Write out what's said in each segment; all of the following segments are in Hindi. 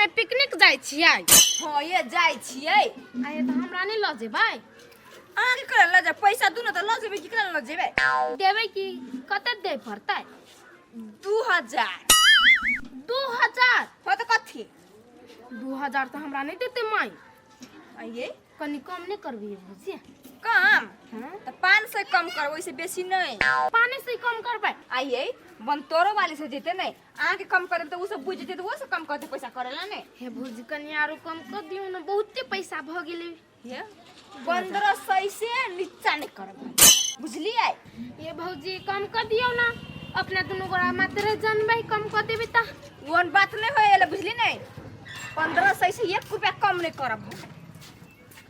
में पिकनिक जाय छियै। हां ये जाय छियै। आये त हमरा नहीं ल जेबै। अहाँ के करे ल जा पैसा दू न त ल जेबै कि केना ल जेबै? देबै कि कते दे पड़तै? 2000। 2000 हो त कथी? 2000 त हमरा नहीं देते माई। आइए कनी कम नहीं करबी भौजी? कम हां त 500 कम करबो, इससे बेसी नहीं। पानी से कम करबै। आइए बनतोरो वाली से जेते नहीं, अहाँ के कम करे त उ सब बुझ जेते त वो से कम करते पैसा करेला नहीं। हे भौजी कनी आरो कम कर दियो न, बहुते पैसा भ गेलै। ये 1500 से नीचा नहीं करबो, बुझलिए? ये भौजी कम कर दियो ना, अपने दोनों गोरा मात्र जानबै कम कर देबै त। वन बात नहीं होएला, बुझली नहीं? 1500 से 1 रुपया कम नहीं करब।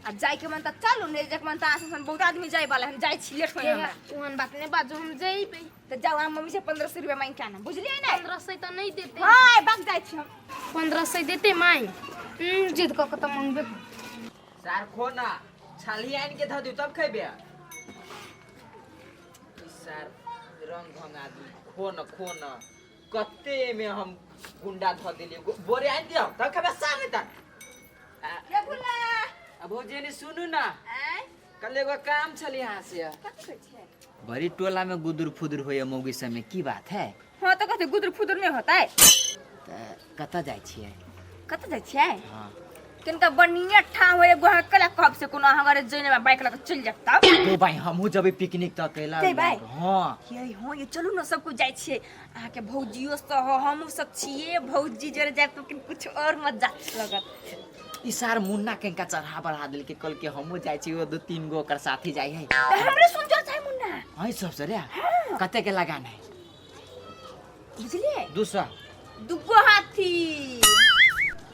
आ जाय के मन त चलू, नहीं जाय के मन त आसन बहुत आदमी जाय वाला, हम जाय छी, लेट होय हमरा। ओहन बात नहीं बाजो, हम जइबै। त जाओ हम मम्मी से 1500 रुपया मांग के आना, बुझलिए नहीं? 1500 त नहीं देते। हां बाग जाय छी हम। 1500 देते माई। जिद क त मांगबे। सार खो ना, छाली आन के ध दू तब खइबे। सार रंग भंगा दी, खो न कते में हम गुंडा ध देली, बोरे आन दियो तब खबे सामने तक। के बुला? अब भौजी ने सुनू ना, आय कल एगो काम छली यहाँ से। कथि कहै छै? बड़ी टोला में गुदुर फुदुर होय मौगी सब में की बात है? हां त कथि गुदर फुदर नहीं होता है। त कत जाय छियै? कत जाय छियै? हां किनका बढ़िया ठाव होय, एगो हकला कब से कोनो हमारे जइने में बाइक लगा चल जाता। ए भाई हमहू जबे पिकनिक त अकेला। के भाई? हां ये हां ये चलू ना, सब कुछ जाय छियै। अहाँ के भौजियो स हो, हमहू सब छियै। भौजी जरे जाय तो कुछ और मजा लगत। ई सार मुन्ना केंका चढ़ा बढ़ा दिल के कल के हमहू जाय छी, वो 2-3 गो ओकर साथी जाय है। त हमरे सुन जा छै मुन्ना। हां सब से रे कते के लगान है? बुझलिए? 200 दुगो हाथी।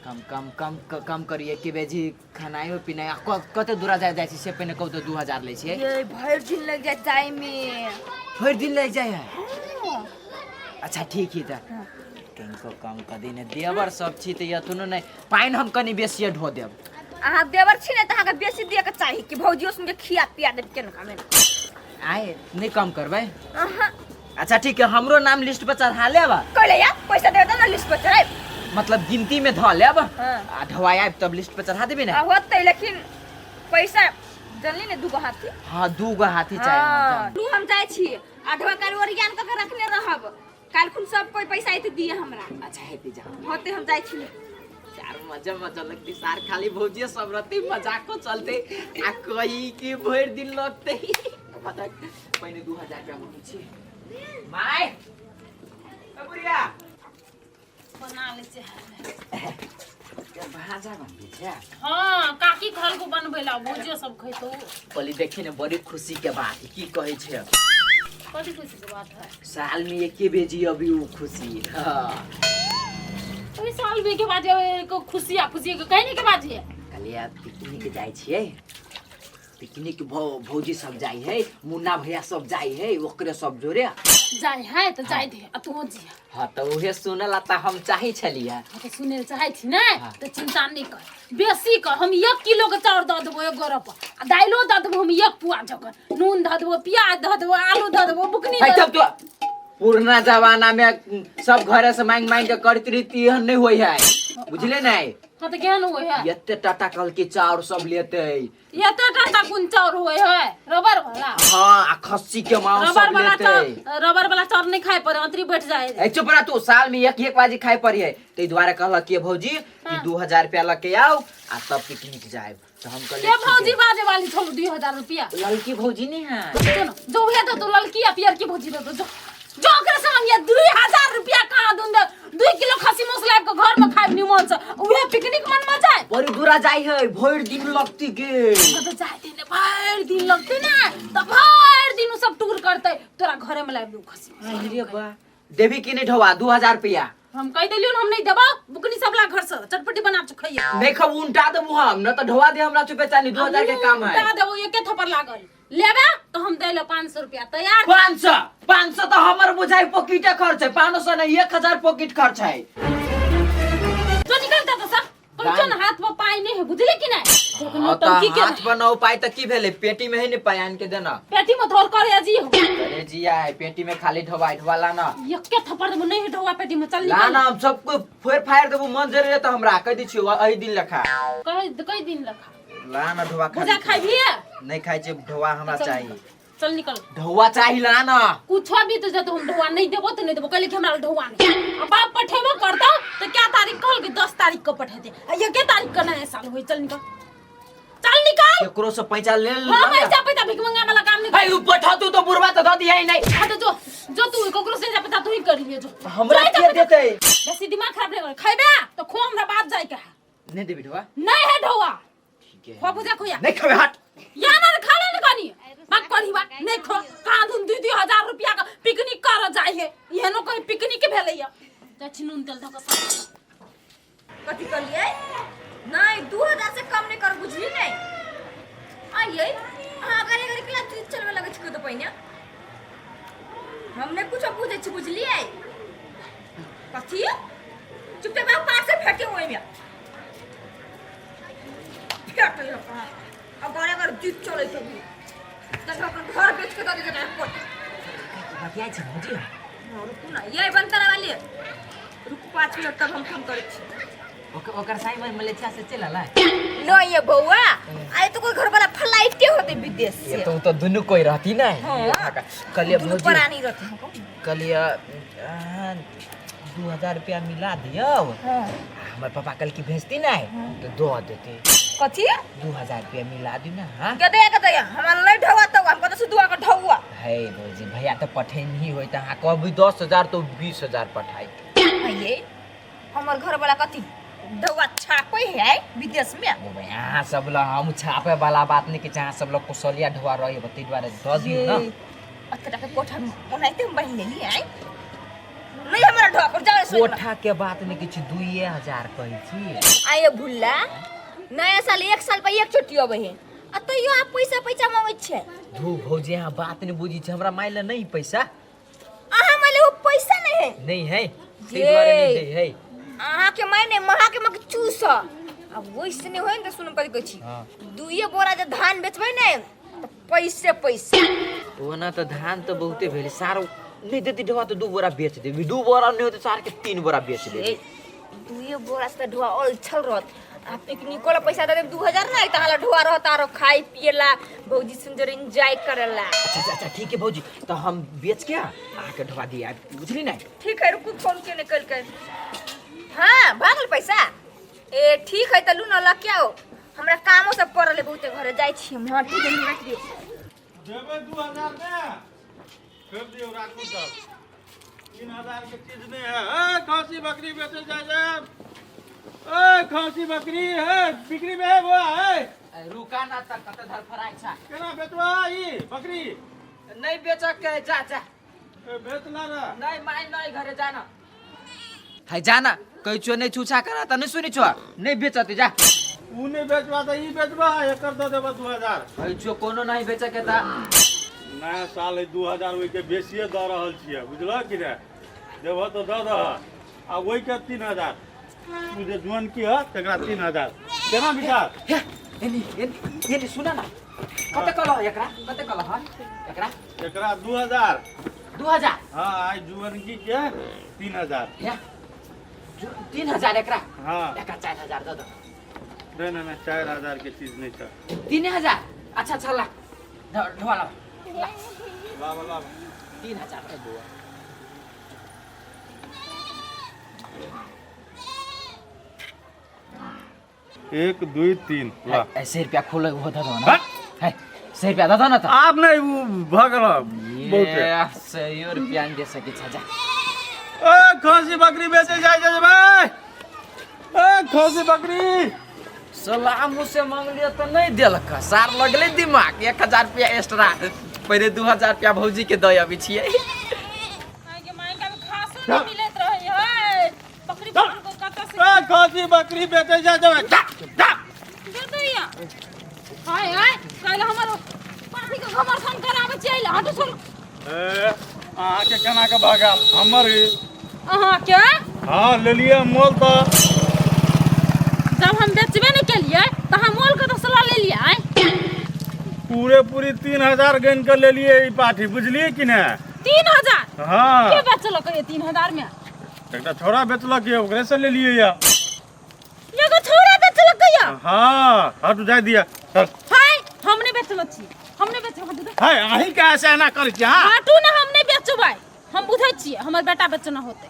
कम करिए कि बेजी खानायो पिनाय कते दूरा जाय छी से पहले कहू तो 2000 ले छिए। ये भर दिन लग जाय जाय में। भर दिन लग जाय है? हाँ। अच्छा ठीक ही त केंको कम कर दिन देवर सब छी त यतनो नहीं पाइन हम कनी बेसी ढो देब। अहाँ देवर छी ने त अहाँ के बेसी दिए के चाही कि भौजियो सुन के खिया पिया देब केन कामे। आए नहीं कम करबै? अहाँ अच्छा ठीक है, हमरो नाम लिस्ट पर चढ़ा लेब। कहले या पैसा दे त ना लिस्ट पर चढ़ाई। मतलब गिनती में ध लेब। हाँ। आ ढवाई आब तब लिस्ट पर चढ़ा देबी ना। होतै लेकिन पैसा जनली ने दुगो हाथी। हां 2 गो हाथी चाहिए। हां तू हम जाय छी, आठवा काल ओरियान क के रखले रहब। काल खुन सब कोई पैसा आइत दिए हमरा। अच्छा हेती जा। होतै हम जाय छी। यार मजा लगती सार, खाली भौजी सब रहते मजाक को चलते आ कही कि भर दिन लगते पता पहले 2000 रुपया मांगी छी। माय ए बुढ़िया बना ले से के भाजा बनबी छै। हां काकी घर को बनबै ला भौजियो सब खैतो। पली देखी ने बड़ी खुशी के बात की कहे छै। कथि खुशी के बात है? साल में एके बेजी अभी वो खुशी। हां ओइ साल में के बाद को खुशी के कहने के बाद है। कलिया पिकनिक जाय छियै। पिकनिक भौजी सब जाय है, मुन्ना भैया सब जाय है, ओकरे सब जोरे जाय है त जाय दे आ तू जी। हां त उहे सुनला त हम चाहि छलिया। तो सुने चाहे थी ना तो चिंता नहीं कर, बेसी कर। हम 1 किलो के चाउर द देबो एक गोरा पर, आ दाइलो द देबो हम 1 पुआ जकर, नून द देबो, प्याज द देबो, आलू द देबो, बुकनी द तब तो पुराना जमाना में सब घरे से मांग के करत रही नहीं होय है, बुझले नहीं? हां त केहन होय है? एते टाटा कल के चाउर सब लेते। ये तो टाटा कुन चाउर होय है? रबर वाला। हां आ खस्सी के मांस सब लेते। रबर वाला चाउर नहीं खाए पर अंतरी बैठ जाए। ए चुप रह तू, साल में एक बाजी खाए पड़ी है। ते द्वारा कहला के भौजी कि 2000 रुपया लेके आओ आ तब पिकनिक जाए। तो हम कहले के भौजी बाजे वाली छोड़ 2000 रुपया। लड़की भौजी नहीं है। सुनो जो है तो लड़की या पियर की भौजी दे दो जो। जो ओकरा संग ये 2000 रुपया कहां दूं दे? 2 किलो खस्सी मांस लाब के घर में खाइब निमन से, उहे पिकनिक मन में जाए। बड़ी दूरा जाई है, भर दिन लगती के। तो जाए दिन भर दिन लगते ना, तो भर दिन सब टूर करते, तोरा घरे में लाब दू खस्सी। अरे बा देवी की नहीं ढवा 2000 रुपया। हम कह देलियो हम नहीं देबो, बुकनी सब ला घर से चटपटी बना के खइए। नहीं खब उल्टा देबो हम, न तो ढवा दे हमरा चुपे चानी 2000 के काम है। उल्टा देबो एके थप्पड़ लागल। लेबे तो हम देले 500 रुपया तैयार। 500 तो हमर बुझाई पॉकेटे खर्च है, 500 नहीं 1000 पॉकेट खर्च है। तो निकलता तो सब, तुम हाथ में पाई नहीं है, बुझले कि नहीं? नौटंकी के हाथ पर न उपाय त की भेले पेटी में ही नहीं पायान के देना पेटी में धर करे जी हो अरे जिया है पेटी में खाली ढवाई ढवाला ना यक्के थप्पड़ देबो नहीं ढोवा पेटी में चल ला निकल ना हम सबको फोर फायर देबो मन जरे त हमरा कह दी छियो एही दिन लखा कई दिन लखा ला ना ढवा खा पूजा खाई भी है नहीं खाई छे ढवा हमरा चाहिए चल निकल ढवा चाहिए ला ना कुछ भी तो जब हम ढोवा नहीं देबो तो नहीं देबो कहले कि हमरा ढोवा नहीं अब बाप पठेबो करता तो क्या तारीख कहल कि 10 तारीख को पठे दे ये के तारीख का नया साल होई चल निकल केकरो से पैसा ले हम ऐसा पैसा भिख मंगा वाला काम नहीं भाई ऊपर ठा तू तो बुरबा तो द दिया ही नहीं हां तो जो तू कोकरो से जा पता तू ही करिए जो हमरा के देते बेसी दिमाग खराब नहीं कर खाइबे तो खो हमरा बात जाय के नहीं देबी ढवा नहीं है ढोवा ठीक है खो पूजा खोया नहीं खावे हट या ना खा ले न कनी बात करी बा नहीं खो कहां धुन 2-2000 रुपया का पिकनिक कर जाय है ये नो कोई पिकनिक भेलैया दक्षिण नून तेल धक कथी करिए नहीं 2000 से कम नहीं कर बुझली नहीं आइए हां करे करे क्लास ट्रिप चलवे लगे छ तो पहिने हमने कुछ पूछे छ बुझलिए कथी चुपचाप पास से फेंके ओइ में फेंक ले अब गाने कर जीत चले छ तक अपन घर बेच के दे दे कोट बाकी आई छ मुझे रुक ना ये बंद करा वाली रुक 5 मिनट तक हम फोन करे छी ओकर साई में मलेशिया से चला नो ये बउआ आए तो कोई घर वाला फ्लाइट के होते विदेश से ये तो दोनों कोई रहती ना कलिया दोनों भौजी पुरानी रहते कलिया 2000 रुपया मिला दियो हां हमर पापा कल की भेजती ना तो दो देते कथी 2000 रुपया मिला दी ना हां के दे हमरा नहीं ढवा तो हमको तो सुदुआ का ढवा है भौजी भैया तो पठे नहीं होई त हां कभी 10000 तो 20000 पठाई आइए हमर घर वाला कथी ढवा छापे है विदेश में ओ यहाँ सब लोग हम छापे वाला बात नहीं कि जहाँ सब लोग कुशलिया ढवा रही बती द्वारा द दियो ना अतरा के कोठा बनाइते हम बहिन लेली है नहीं हमरा ढवा कर जाए सो कोठा के बात नहीं किछ 2000 कहै छी आइए भुल्ला नया साल 1 साल पे एक छोटी होबे है आ तो यो आप पैसा मांगे छे धू भौजी यहाँ बात नहीं बुझी छ हमरा माइले नहीं पैसा आहा माले वो पैसा नहीं है नहीं है ते द्वारा नहीं दे है आहा के मायने महा के मक चूस अब वैसे नहीं होय त सुन कथि कहै छी हां दुइये बोरा जे धान बेचबै ने त पैसे ओना तो धान तो बहुते भेल सारो नहीं देती ढवा तो 2 बोरा बेच देबी 2 बोरा नहीं होते सार के 3 बोरा बेच देबी दुइये बोरा से ढवा ऑल छल रहत आ पिकनिक वाला पैसा दे 2000 ना त हाला ढवा रहत आरो खाई पिएला भौजी सुंदर एंजॉय करेला अच्छा ठीक है भौजी तो हम बेच के आके ढवा दिया बुझली ना ठीक है रुकू फोन के निकल कर हां भागल पैसा ए ठीक है त लू न ल क्या हो हमरा कामो सब करले बहुते घरे जाई छी हम हां ठीक है रख दियो देबे 2000 में फिर दियो राखू तब 3000 के चीज नहीं है ए खांसी बकरी बेचे जाए ए खांसी बकरी है बिक्री में है वो है रुका ना तक कत धर फराई छा केना बेचवा ई बकरी नहीं बेचक के जा ए बेचना रे नहीं माई नहीं घरे जाना है जाना कई चो नहीं छूछा करा त नहीं सुनी छो नहीं बेचते जा ऊ नहीं बेचवा त ई बेचवा एकर दे देबे 2000 है जो कोनो नहीं बेचक के ता नया साल है 2000 ओइ के बेसिए द रहल छियै बुझलो कि रे देबो तो द दह आ ओइ के 3000 तू जे जुआन की है तकरा 3000 केना विचार एनी सुना ना कते कलो एकरा कते कलो ह एकरा एकरा 2000 2000 हां आई जुआनगी के 3000 या 3000 एकरा हां एकरा 4000 दे दो नहीं 4000 के चीज नहीं था 3000 अच्छा चल ढवा ला ला 3000 के बुआ 1 2 3 ला ऐसे रुपया खोले हो दो ना है 100 रुपया दे दो ना तो आप नहीं वो भगल बहुते ये 100 रुपया दे सके छजा ए खांसी बकरी बेचे जाए भाई ए खांसी बकरी सलाम मुझसे मांग लिया तो नहीं देलक सार लगले दिमाग 1000 रुपया एक्स्ट्रा पहले 2000 रुपया भौजी के दय अभी छिए आगे माई का खास मिलत रहे है बकरी को कत से ए खांसी बकरी बेचे जाए दे दैया हाय हाय काल हमर पानी का घमरसन करावे चल हटो सुन ए आहा के केना के भागल हमर अहां क्या हां ले लिए मोल तो जब हम बेचबे नहीं के लिए तो हम मोल के तो सलाह ले लिए पूरी 3000 गन कर ले लिए ई पाठी बुझलिए कि ना 3000 हाँ के बेचलक ये 3000 में? एकटा छोरा बेचलक ये ओकरे से ले लिए या एगो छोरा बेचलक या? हाँ हट जाय दिया चल हाय हमने बेचलक छी, हमने बेचलक। हाय अही का ऐसे ना कर छी हां हाटू ना हमने बेचबै, हम बुझै छी हमर बेटा बेचना होते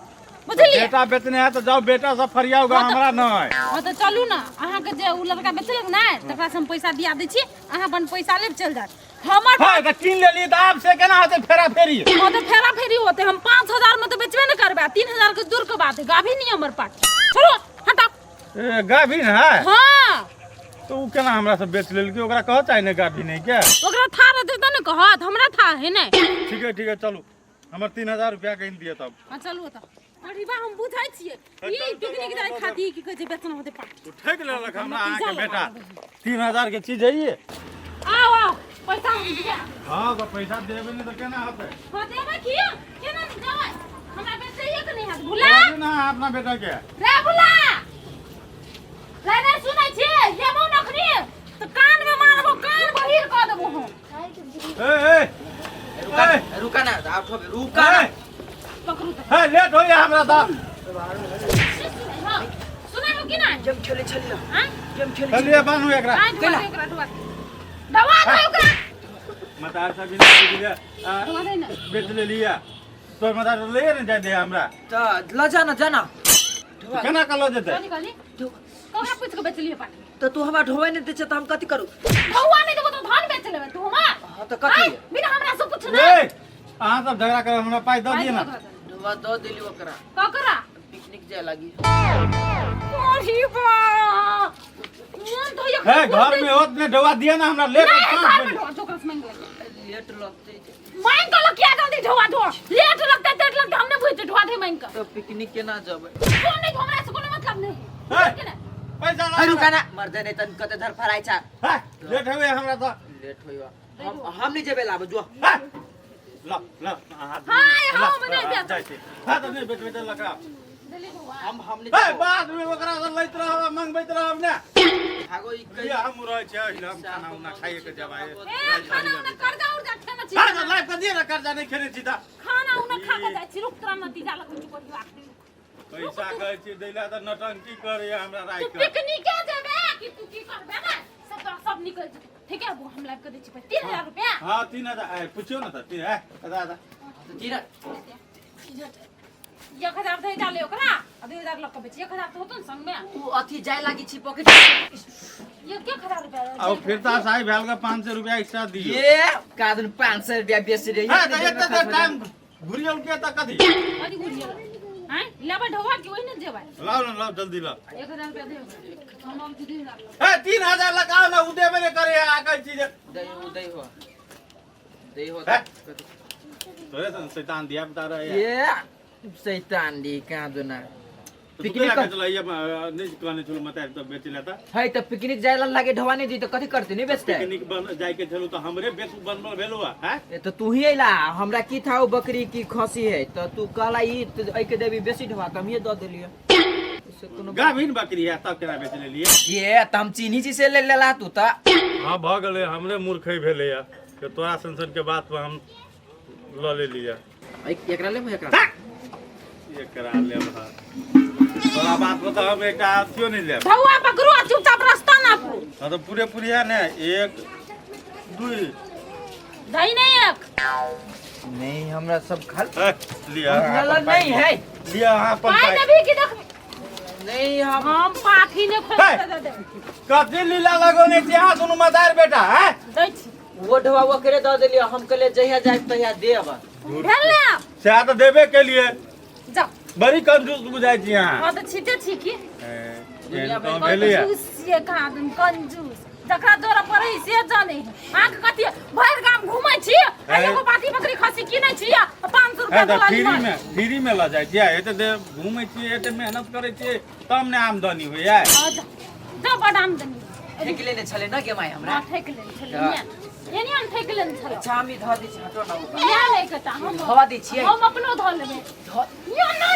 बुझलिए। बेटा बेचने है तो जाओ बेटा सब फरियाओगा हमरा नहीं। हां तो चलू ना अहाँ के जे उ लड़का बेचलक ना तकरा से हम पैसा दिया दै छी, अहाँ अपन पैसा लेब चल जात। हमर हां तो किन ले ली दाब से केना होते फेरा फेरी हां तो फेरा फेरी होते, हम 5000 में तो बेचबे न करबे, 3000 के दूर के बात है, गाभी नहीं हमर पास। चलो हटा ए गाभिन है हां तो उ केना हमरा से बेच लेलकै ओकरा कह चाहि ने गाभिन है क्या ओकरा था रहते त न कहत, हमरा था है नै। ठीक है चलू हमर 3000 रुपया कहीं दिए तब। हां चलू त अरे बा हम बुझाइ छियै ई पिकनिक जाय खाती की कहै छै बेचना होते पाट तू ठेक लेलक हमरा अहाँ के बेटा 3000 के चीज है ये। आओ आओ पैसा हम दिया। हां तो पैसा देबे नहीं तो केना होते। हां देबे की केना नहीं देबै, हमरा बेचैये के नहीं हाथ भुला ना अपना बेटा के रे भुला रे सुनै छी येमो नखनी तो कान में मारबो, कान बहिर क देबो हम। ए रुका ना आप रुका ना पकड़ू त है लेट हो या हमरा दा सुनै हो कि ना जम खेले छलियो हां जम खेले चलिए बानू एकरा केला एकरा दवा दे ओकरा मतार सब बिना दिया दवा दे ना बेच ले लिया तो मतार ले न जाय दे हमरा त ल जाना जाना केना कलो जेते कनी कनी कौना पूछ के बेच लिए पाट त तू हमरा ढोवे नहीं दे छ त हम कथि करू भौवा नहीं देबो तो धान बेच लेबे तू हमार। हां त कथि बिना हमरा से पूछ ना ए अहाँ सब झगड़ा कर हमरा पाई दो दिए ना ढोवा दो देली ओकरा ककरा पिकनिक जाय लागी ओही बा मन तो ये है घर में होत ने दवा दिया ना हमरा ले नहीं, पांच घर में बजे ढोआ चोकस मांग ले लेट लगते मांग तो लो क्या जल्दी ढोआ ढो लेट लगता तेट लगता हमने बुझते ढोआ दे मांग का तो पिकनिक केना जबै कौन नहीं हमरा से कोनो मतलब नहीं है कि ना पैसा ला रुका ना मर जाने तन कते धर फराई छ है लेट होए हमरा तो लेट होइबा हम नहीं जेबे लाब जो है ला ला हाथ हाय हम नहीं बेच हां तो नहीं बेच लगा दिल्ली ढोआ हम नहीं है बाद में ओकरा से लैत रहब मंगबैत रहब ने भागो ई कहिया हम रह छै हम खाना उना खाए के जबाए ए खाना उना कर्जा उर्जा खाना छी हां लाइफ का दिए ना कर्जा नहीं खेने छी ता खाना उना खा के जाय छी रुक तोरा नतीजा लग कुछ कोई बात नहीं। पैसा कहै छी दैला त नटंकी करे हमरा राइ तू के पिकनिक जेबे कि तू की करबे ना सब निकल जेतै ठीक है वो हम लाइव कर दै छी 3000 रुपया हां 3000 है पूछियो ना त है दादा तीरा 1000 दे डाले ओकरा आ 2000 लग के बेच 1000 तो होतो न संग में तू अथी जाय लागी छी पॉकेट ये 1000 रुपया अब फिर ता साई भेल का 500 रुपया एक्स्ट्रा दियो ये कादन 500 रुपया बेसी रे है त एते टाइम घुरियल के त कथि अरे गुड़िया हैं लेबे ढोवा के ओइ न जेबे लाओ ना लाओ जल्दी लाओ 1000 रुपया दे हम 2000 है 3000 लगाओ ना उदे में करे आ कह चीज दे हो है? तोरे सन शैतान दिया बता रहे ये शैतान दी का दोना पिकनिक का चला ये नहीं कहने चलो मत तो बेच लेता है त पिकनिक जाय लागे ढोवा नहीं दी त कथि करते नहीं बेचते पिकनिक बन जाय के चलो तो हमरे बेच बनबल भेलुआ है ए तो तू ही अइला हमरा की था बकरी की खसी है तो तू कहला ई ऐ के देवी बेसी ढोवा त हम ये द देलिए इससे कोनो गाभिन बकरी है तब केना बेच ले लिए ये तम चीनी जी से ले लेला तू त हां भ गेले हमरे मूर्खई भेले या के तोरा संसन के बात पर हम ल ले लिया एकरा ले एकरा ये करा ले भा तोरा बात पर तो हम एक आथियो नहीं ले ढोवा पकड़ो चुपचाप रास्ता ना तो पूरे पूरी है ना 1 2 दही नहीं एक नहीं हमरा सब खा लिया नहीं है लिया हां पाई पर देबी कि देख नहीं हम पाठी ने खोल दे कथी लीला लगोने छी हां सुनु मदार बेटा है दै छी वो ढोवा वो करे द देलिए हम कहले जहिया जाय तहिया देब भेल ले से तो देबे के लिए जा बड़ी कंजूस बुझाई छी हां हां तो छीटे छी की तो भेलिया कंजूस ये कादन कंजूस जकरा जोरा पड़ै से जाने आंख कथि भर गाम घुमै छी एगो बाटी बकरी खसी किनै छी 500 रुपया तो वाला फ्री में ल जाय छी एते दे घुमै छी एते मेहनत करै छी तब ने आमदनी होय है जा बड़ आमदनी ठेक लेने छले न के माय हमरा ठेक ले छलिए यानी हम ठेक ले छल चामी ध दी हटो ना या ले कता हम हवा दी छियै हम अपनो ध लेबे या ना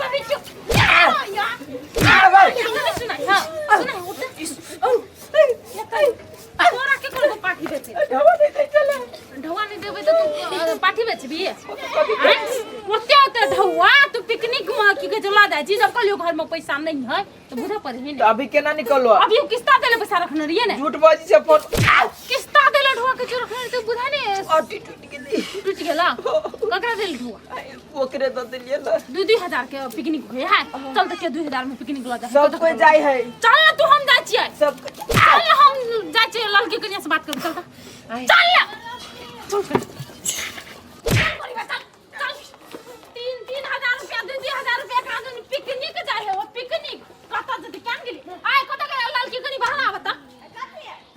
कभी चुप या सुना हां सुना उठ तोरा के कर पैसा नहीं है तो बुझा पर ही तो अभी केना निकलो अभी किस्ता देले पैसा रखने रहिए ने झूठ बाजी से फोन किस्ता देले ढुआ के जो रखने तो बुझा ने अटी टूट गेली टूट गेला ककरा देले ढुआ ओकरे तो दिलिए ना 2-2 हजार के पिकनिक होय है चल त के 2000 में पिकनिक ला जा सब कोई जाय है चल ना तू हम जाय छियै सब चल हम जाय छियै लड़की कन्या से बात कर चल चल ना चल पिकनिक जाए है वो पिकनिक कता जति कान गेली आय कता के लड़की कनी बहाना बता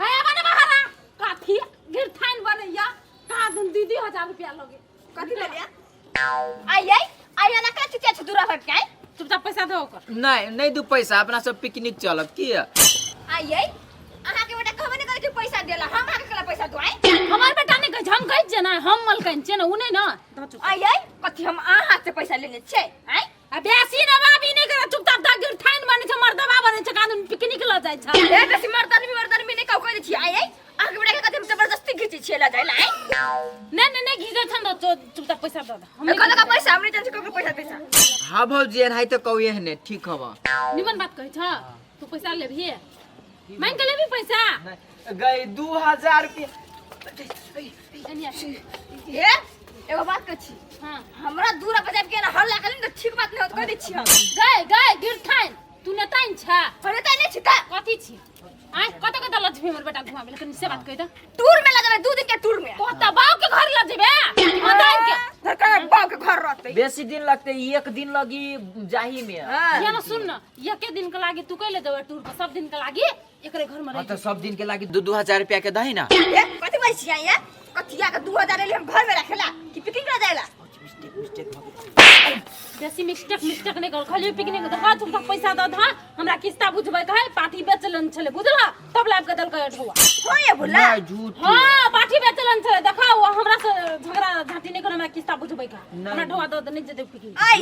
है बने बहाना काथी गिर थाइन बनैया का दिन 2-2 रुपया लगे कथी ले लिया आई ना का चुतिया छ दूरा हट के चुपचाप पैसा दो कर नहीं दू पैसा अपना सब पिकनिक चलब की आई अहाँ के बेटा कहबे न करे कि पैसा देला हम आके कला पैसा दो आई हमार बेटा ने कह हम कह जे ना हम मलकन छे ना उने ना आई कथी हम आ हाथ से पैसा लेने छे आई बेसी ना बाबी नहीं करे चुपचाप दा गिर थाइन बने छ मर्दबा बने छ कादन पिकनिक ल जाय छ ए बेसी मर्दन भी नहीं कहै छी आई आके बेटा के कथी हम जबरदस्ती खींची छे ला जाय ला आई नहीं घिजे छन तो चुपचाप पैसा दे हम कला का पैसा हमने जन से ककरो पैसा पैसा हां भौजी है तो कहिए हने ठीक हवा निमन बात कहै छ तू पैसा लेबी मांग के लेबी पैसा गई 2000 रुपया एनिया ए एगो बात कह छी हां हमरा दूरा बजाब के ना हल्ला कलिन तो ठीक बात नहीं होत कह दै छी हम गए गिर थाइन तू ने ताइन छ अरे ताई नहीं छी ता कथी छी आय कत लजबे हमर बेटा घुमाबे लेकिन से बात कहि त टूर में ला जाबे 2 दिन के टूर में कोता बाव के घर ल जेबे मदान के धरका बाव के घर रहते बेसी दिन लगते एक दिन लगी जाही में या ना सुन न एके दिन के लागी तू कइले जेबे टूर पर सब दिन के लागी एकरे घर में हां रह तो सब दिन के लागी 2-2000 रुपया के दही ना ए कथी बोल छी आई कथिया के 2000 ले हम घर में रखेला कि पिकनिक ला जायला बेसी मिस्टेक नहीं कर खाली पिकनिक देखा तुम तक पैसा द धा हमरा किस्ता बुझबे कहे पाठी बेचलन छले बुझला तब लाइव के दल के ठुआ हो ये भुला ना झूठ हां पाठी बेचलन छले देखा वो हमरा से झगड़ा झाटी नहीं कर हमरा किस्ता बुझबे का हमरा ठुआ द नहीं जते पिकनिक आई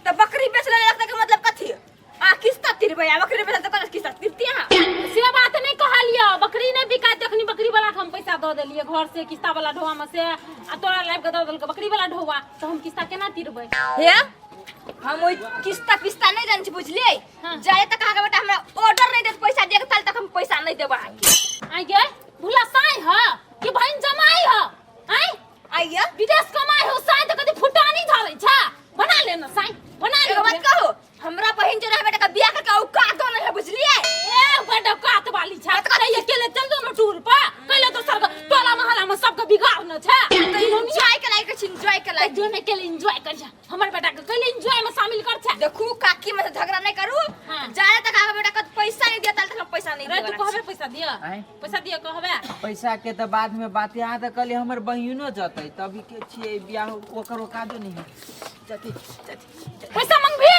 तो बकरी बेचले लगता के मतलब कथी आ किस्ता तिरबे आ बकरी बेचले तो किस्ता तिरती हां से बात नहीं कहलियो बकरी नहीं बिका तखनी बकरी वाला के हम पैसा द देलिए घर से किस्ता वाला ढोवा में से आ तोरा लाइव के द दल के बकरी वाला ढोवा तो हम किस्ता केना तिरबे हे हम ओइ किस्ता पिस्ता नहीं जान छी बुझलिए जाए तक आगे बेटा हमरा ऑर्डर नहीं देत पैसा दे ताल तक हम पैसा नहीं देबा आई गे भूला साई ह कि बहन जमाई ह आई विदेश कमाई हो साई तो कदी फुटानी धरै छ बना ले न साई बना ले एगो बात कहू हमरा बहन जो रहे बेटा का बियाह करके औकात नहीं है बुझलिए ए बड़ा कात वाली छ त करे अकेले चल दो न टूर पर कहले तो सर टोला मोहल्ला में सबके बिगाड़ न छ तो एंजॉय के लायक छी एंजॉय के लायक जो ने के एंजॉय कर छ हमर बेटा के कहले एंजॉय में शामिल कर छ देखू काकी में से झगड़ा नहीं करू जाए तक आगे बेटा का पैसा नहीं देता तक हम पैसा नहीं रे देबा तू कहबे पैसा दिया पैसा दिया कहबे पैसा के तो बाद में बात यहाँ तो कल हमर बहिनो जतै तभी के छिए बियाह ओकर कादो नहीं जति पैसा मांगबे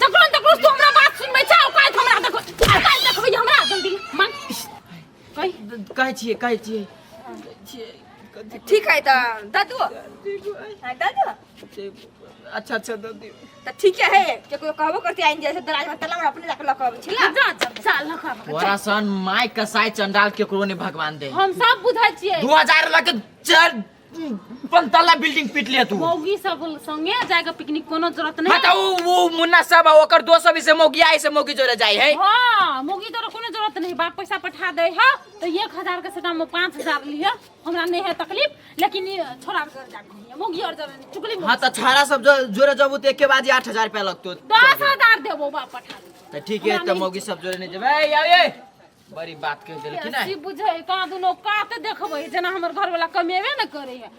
तकरो तू हमरा बात सुनबै छ औकात हमरा देखबै हमरा जल्दी मांग कहे छिए ठीक है तो दादू हां दादू अच्छा दे दियो तो ठीक है के कोई कहबो करते आइन जैसे दराज में तला अपने जाके लखब छिला जा चल लखा वरासन माय कसाई चंडाल केकरो ने भगवान दे हम सब बुझाय छियै 2000 लगे 4 पंतला बिल्डिंग पीट लिया तू मौगी सब संगे जाएगा पिकनिक कोनो जरूरत हां नहीं तो वो मुन्ना सब ओकर दोस्त सब से मौगी आई से मौगी जोरे जाई है हां मौगी तो कोनो जरूरत नहीं बाप पैसा पठा दे है तो 1000 के सटा में 5000 लिया हमरा नहीं है तकलीफ लेकिन छोरा कर जा मौगी और जरूरत चुकली हां तो छाड़ा सब जोरे जबू तो एक के बाद 8000 रुपया लगतो 10000 देबो बाप पठा तो ठीक है तो मौगी सब जोरे नहीं जेबे ए बड़ी बात कह देलखिन बुझे का दुनो कात देखबै जना हमर घर वाला कमेबे न करे है